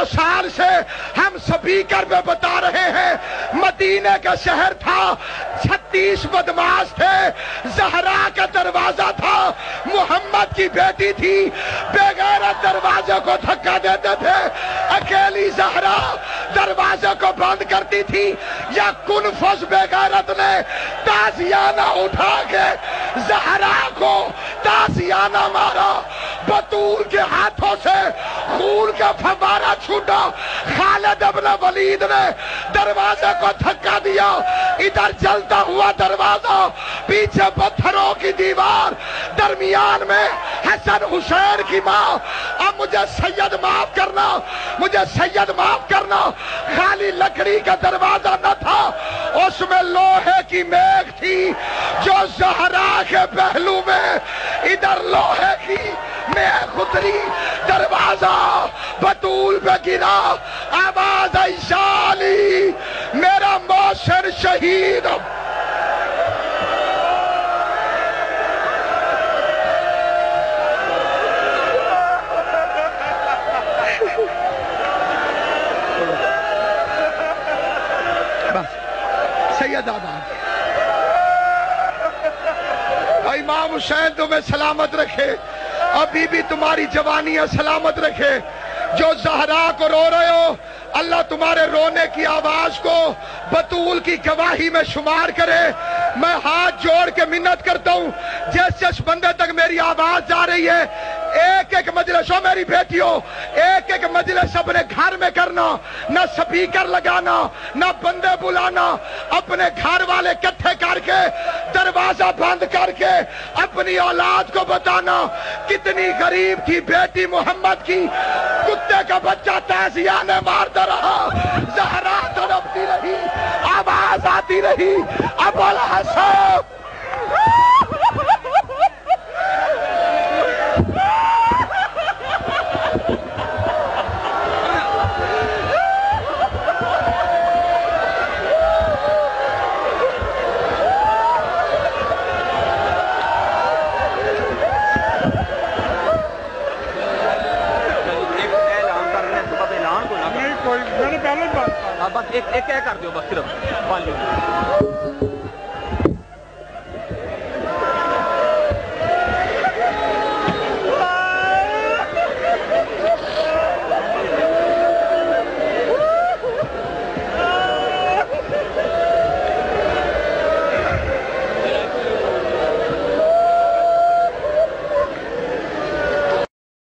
साल से हम स्पीकर में बता रहे हैं, मदीने का शहर था, 36 बदमाश थे, ज़हरा का दरवाजा था, मोहम्मद की बेटी थी, बेगैरत दरवाजे को धक्का देते थे, अकेली ज़हरा दरवाजे को बंद करती थी, या कुनफस बेगैरत ने ताज़ियाना उठा के ज़हरा को ताज़ियाना मारा, बतूल के हाथों से खून का फव्वारा छूटा, खालिद इब्न वलीद ने दरवाजे को धक्का दिया, इधर जलता हुआ दरवाजा, पीछे पत्थरों की दीवार, दरमियान में हसन हुसैन की माँ। अब मुझे सैयद माफ करना, मुझे सैयद माफ करना, खाली लकड़ी का दरवाजा न था, उसमें लोहे की मेख थी जो ज़हरा के पहलू में, इधर लोहे की मेख उतरी, दरवाजा बतूल पे गिरा, आवाज आई शाली मेरा मोहसिन शहीद। सैयद आबाद, इमाम हुसैन तुम्हें सलामत रखे, अभी भी तुम्हारी जवानियां सलामत रखे। जो ज़हरा को रो रहे हो, अल्लाह तुम्हारे रोने की आवाज को बतूल की गवाही में शुमार करे। मैं हाथ जोड़ के मिन्नत करता हूं, जिस जिस बंदे तक मेरी आवाज जा रही है, एक एक मजलिस हो मेरी बेटियों, एक एक मजलिस अपने घर में करना, ना स्पीकर लगाना, ना बंदे बुलाना, अपने घर वाले इकट्ठे करके दरवाजा बंद करके अपनी औलाद को बताना कितनी गरीब थी बेटी मोहम्मद की, कुत्ते का बच्चा ताज़ियाने मारता रहा, ज़हरा तड़पती रही, आवाज आती रही, अबुल हसन। बस एक कर दो, बस सिर्फ 5 मिनट।